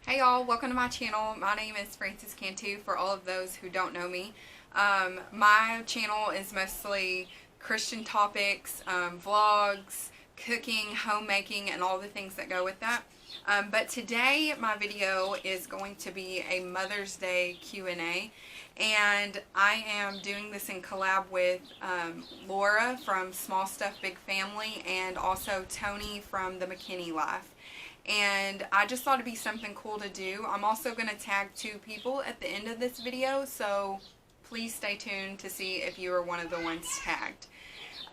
Hey y'all, welcome to my channel. My name is Frances Cantu for all of those who don't know me. My channel is mostly Christian topics, vlogs, cooking, homemaking, and all the things that go with that. But today my video is going to be a Mother's Day Q&A, and I am doing this in collab with Laura from Small Stuff Big Family and also Toni from the McKinney Life. And I just thought it'd be something cool to do. I'm also going to tag 2 people at the end of this video, so please stay tuned to see if you are one of the ones tagged.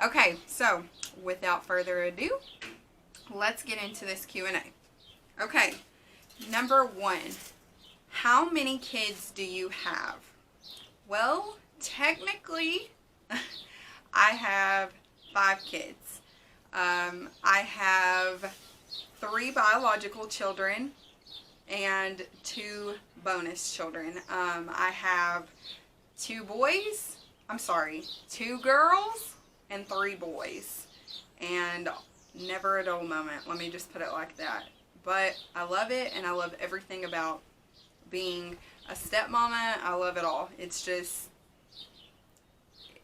Okay, so without further ado, let's get into this Q&A. Okay, number 1, how many kids do you have? Well, technically, I have 5 kids. I have 3 biological children and 2 bonus children. I have 2 girls and 3 boys. And never a dull moment, let me just put it like that. But I love it, and I love everything about being a stepmama. I love it all. It's just,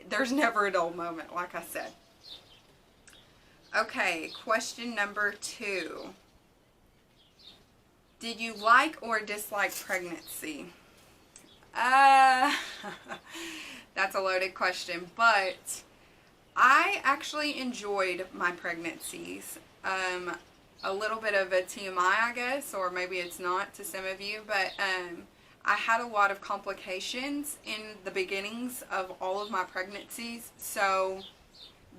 there's never a dull moment, like I said. Okay, question number 2. Did you like or dislike pregnancy? That's a loaded question, but I actually enjoyed my pregnancies. A little bit of a TMI, I guess, or maybe it's not to some of you, but I had a lot of complications in the beginnings of all of my pregnancies, so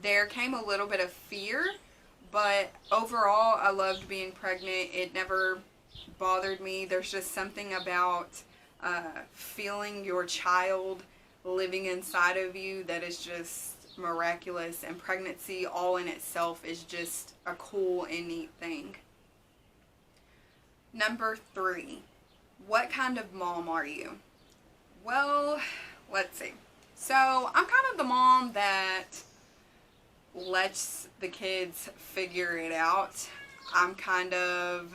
there came a little bit of fear, but overall I loved being pregnant. It never bothered me. There's just something about feeling your child living inside of you that is just miraculous, and pregnancy all in itself is just a cool and neat thing. Number 3, what kind of mom are you? Well, let's see. So I'm kind of the mom that lets the kids figure it out. I'm kind of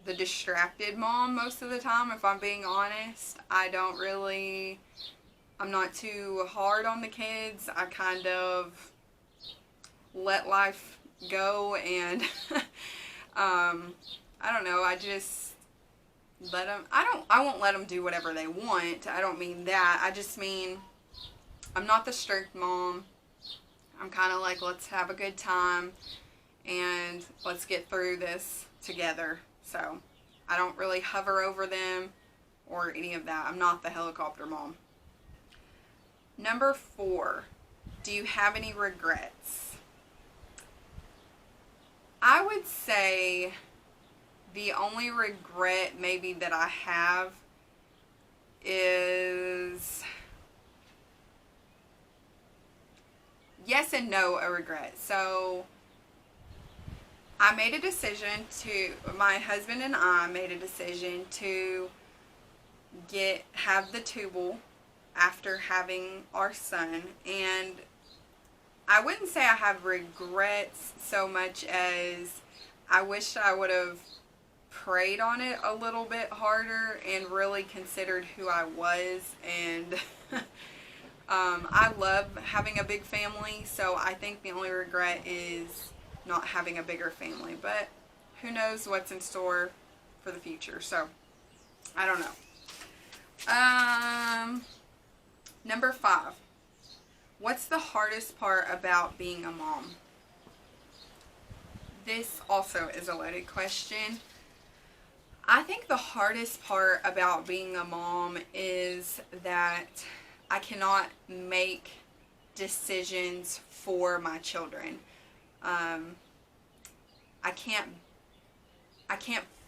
the distracted mom most of the time, if I'm being honest. I'm not too hard on the kids. I kind of let life go, and I don't know, I just let them, I won't let them do whatever they want. I don't mean that. I just mean I'm not the strict mom. I'm kind of like, let's have a good time and let's get through this together. So I don't really hover over them or any of that. I'm not the helicopter mom. Number 4, do you have any regrets? I would say the only regret maybe that I have is, yes and no, a regret. So I made a decision my husband and I made a decision to have the tubal after having our son, and I wouldn't say I have regrets so much as I wish I would have prayed on it a little bit harder and really considered who I was. And I love having a big family, so I think the only regret is not having a bigger family, but who knows what's in store for the future, so I don't know. Number 5, what's the hardest part about being a mom? This also is a loaded question. I think the hardest part about being a mom is that I cannot make decisions for my children. I can't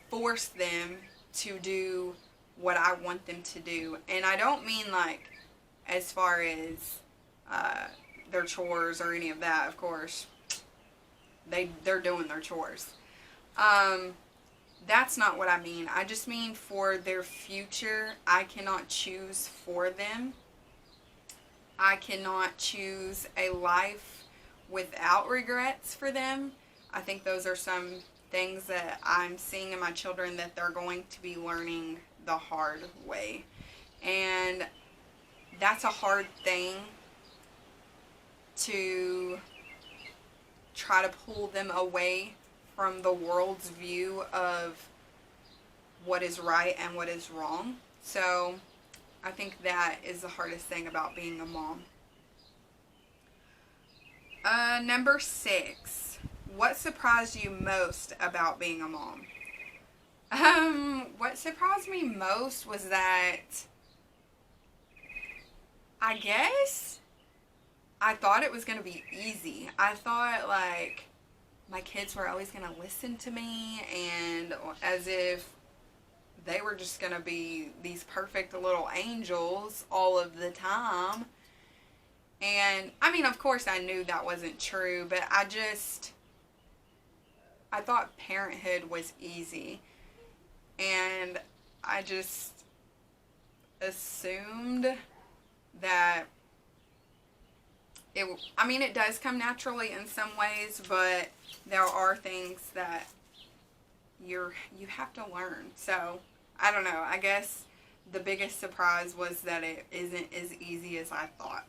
force them to do what I want them to do. And I don't mean like as far as their chores or any of that. Of course, they're doing their chores. That's not what I mean. I just mean for their future, I cannot choose for them. I cannot choose a life without regrets for them. I think those are some things that I'm seeing in my children that they're going to be learning the hard way. And that's a hard thing to try to pull them away from the world's view of what is right and what is wrong. So I think that is the hardest thing about being a mom. Number 6. What surprised you most about being a mom? What surprised me most was that I guess I thought it was going to be easy. I thought, like, my kids were always going to listen to me, and as if they were just going to be these perfect little angels all of the time. And, I mean, of course I knew that wasn't true, but I thought parenthood was easy. And I just assumed that it does come naturally in some ways, but there are things that you have to learn. So, I don't know. I guess the biggest surprise was that it isn't as easy as I thought.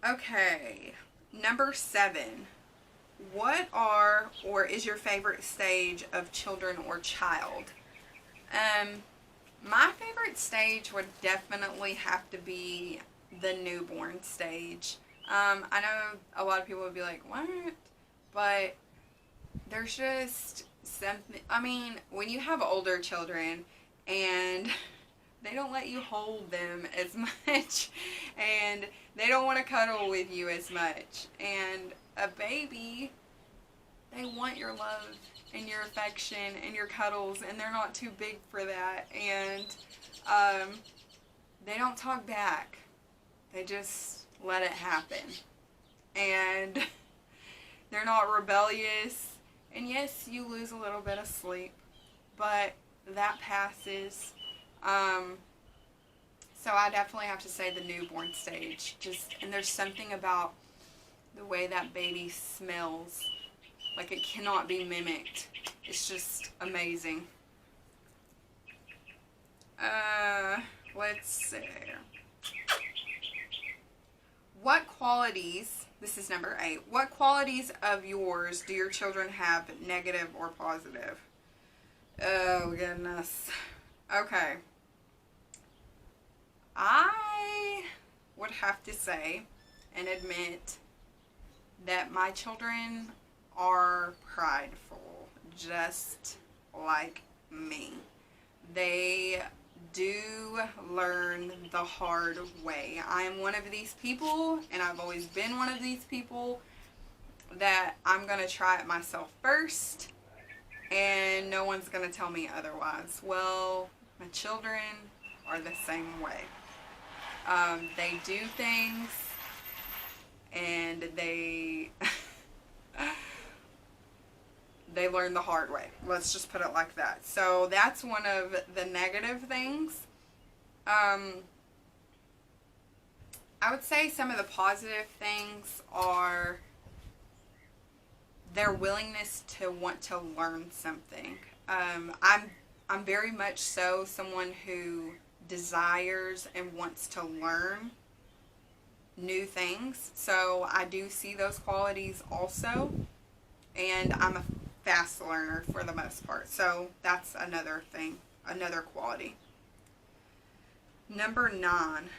Okay, number 7. What are or is your favorite stage of children or child? My favorite stage would definitely have to be the newborn stage. I know a lot of people would be like, what? But there's just something, I mean, when you have older children and they don't let you hold them as much and they don't want to cuddle with you as much, and a baby, they want your love and your affection and your cuddles, and they're not too big for that, and they don't talk back. They just let it happen. And they're not rebellious. And yes, you lose a little bit of sleep, but that passes. So I definitely have to say the newborn stage. And there's something about the way that baby smells. Like, it cannot be mimicked. It's just amazing. Let's see. What qualities, this is number 8, what qualities of yours do your children have, negative or positive? Oh, goodness. Okay. I would have to say and admit that my children are prideful, just like me. They do learn the hard way. I am one of these people, and I've always been one of these people, that I'm going to try it myself first, and no one's going to tell me otherwise. Well, my children are the same way. They do things, and they learn the hard way. Let's just put it like that. So that's one of the negative things. I would say some of the positive things are their willingness to want to learn something. I'm very much so someone who desires and wants to learn new things. So I do see those qualities also. And I'm a fast learner for the most part. So that's another thing, another quality. Number 9.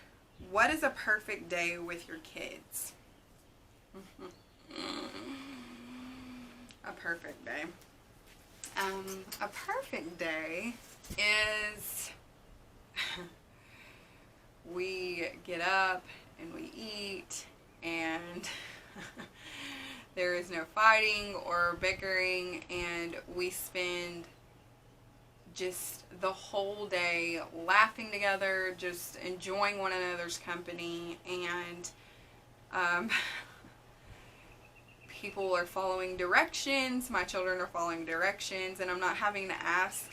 What is a perfect day with your kids? A perfect day. A perfect day is we get up and we eat, and there is no fighting or bickering, and we spend just the whole day laughing together, just enjoying one another's company, and people are following directions, my children are following directions, and I'm not having to ask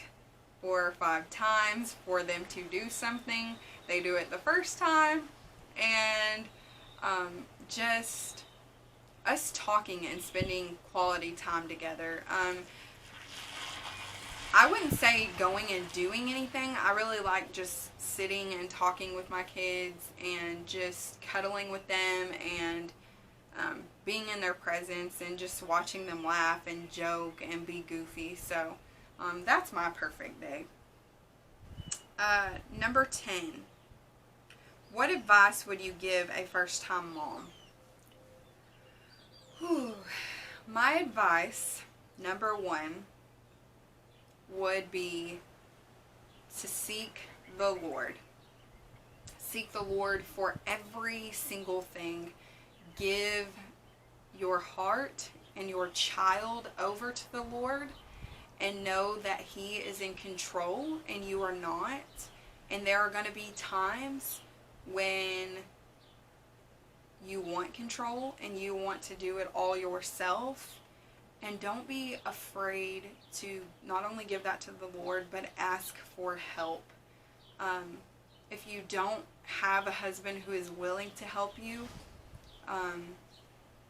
4 or 5 times for them to do something. They do it the first time, and just us talking and spending quality time together. I wouldn't say going and doing anything. I really like just sitting and talking with my kids and just cuddling with them and being in their presence and just watching them laugh and joke and be goofy. So that's my perfect day. Number 10. What advice would you give a first-time mom? Whew. My advice, number 1, would be to seek the Lord. Seek the Lord for every single thing. Give your heart and your child over to the Lord and know that He is in control and you are not. And there are going to be times when you want control and you want to do it all yourself. And don't be afraid to not only give that to the Lord, but ask for help. If you don't have a husband who is willing to help you,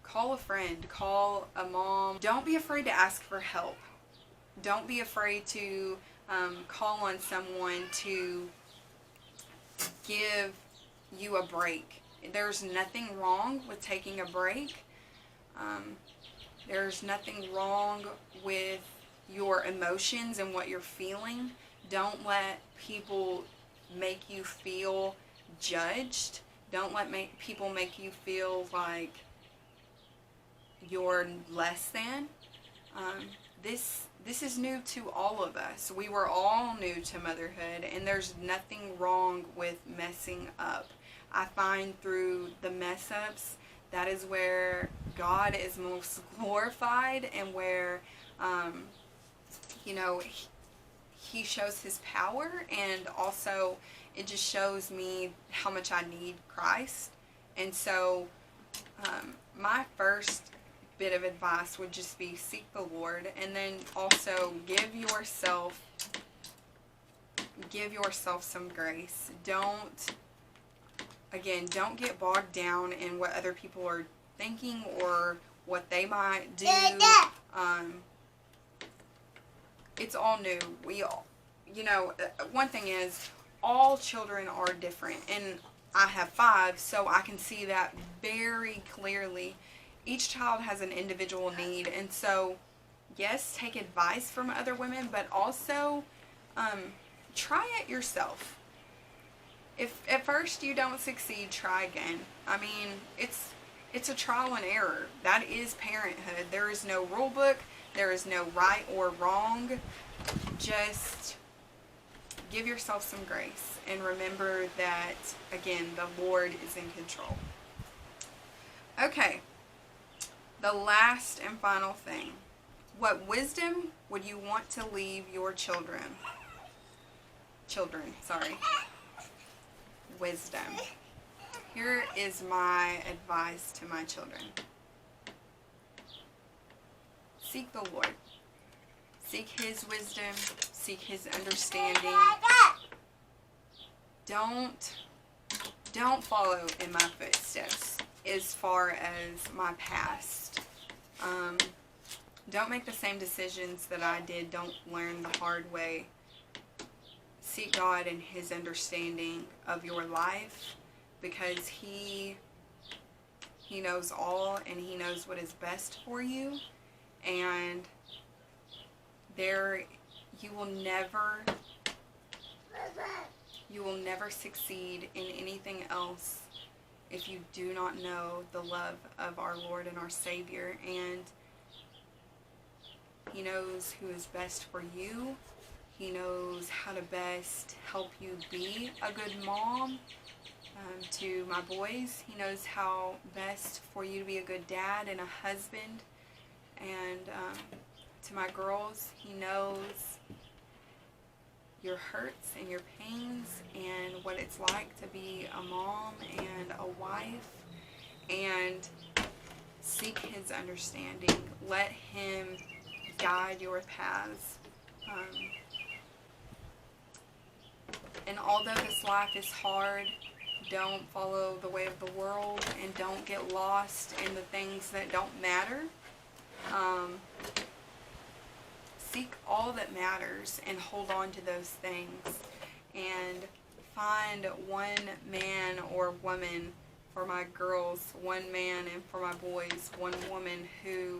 call a friend, call a mom. Don't be afraid to ask for help. Don't be afraid to call on someone to give you a break. There's nothing wrong with taking a break. There's nothing wrong with your emotions and what you're feeling. Don't let people make you feel judged. Don't let people make you feel like you're less than. This is new to all of us. We were all new to motherhood, and there's nothing wrong with messing up. I find through the mess ups, that is where God is most glorified, and where, He shows His power, and also it just shows me how much I need Christ. And so my first bit of advice would just be seek the Lord, and then also give yourself some grace. Don't get bogged down in what other people are thinking or what they might do. It's all new. One thing is, all children are different, and I have 5, so I can see that very clearly. Each child has an individual need, and so yes, take advice from other women, but also try it yourself. If at first you don't succeed, try again. I mean, it's a trial and error. That is parenthood. There is no rule book. There is no right or wrong. Just give yourself some grace and remember that, again, the Lord is in control. Okay, the last and final thing. What wisdom would you want to leave your children? Wisdom. Here is my advice to my children. Seek the Lord. Seek His wisdom. Seek His understanding. Don't follow in my footsteps as far as my past. Don't make the same decisions that I did. Don't learn the hard way. Seek God and His understanding of your life, because He knows all, and He knows what is best for you. And you will never succeed in anything else if you do not know the love of our Lord and our Savior. And He knows who is best for you. He knows how to best help you be a good mom. To my boys, He knows how best for you to be a good dad and a husband. And to my girls, He knows your hurts and your pains and what it's like to be a mom and a wife. And seek His understanding. Let Him guide your paths. And although this life is hard, don't follow the way of the world and don't get lost in the things that don't matter. Seek all that matters and hold on to those things, and find one man or woman for my girls, one man, and for my boys, one woman who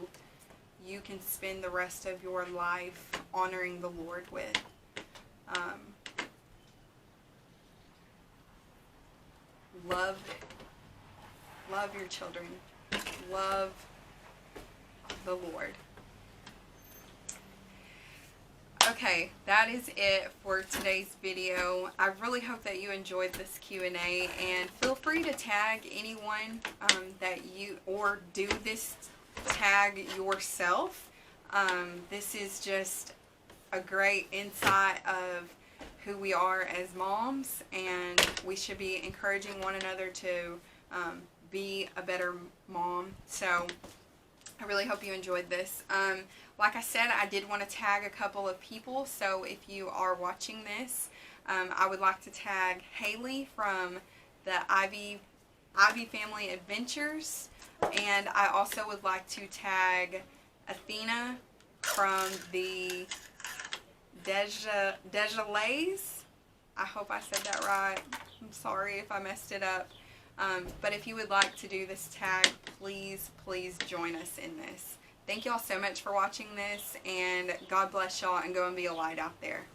you can spend the rest of your life honoring the Lord with. Love your children. Love the Lord. Okay, that is it for today's video. I really hope that you enjoyed this Q&A, and feel free to tag anyone that you, or do this tag yourself. This is just a great insight of who we are as moms, and we should be encouraging one another to be a better mom. So I really hope you enjoyed this. Like I said, I did want to tag a couple of people, so if you are watching this, I would like to tag Haley from the Ivy Family Adventures, and I also would like to tag Athena from the Dejalays. I hope I said that right. I'm sorry if I messed it up. But if you would like to do this tag, please join us in this. Thank y'all so much for watching this, and God bless y'all, and go and be a light out there.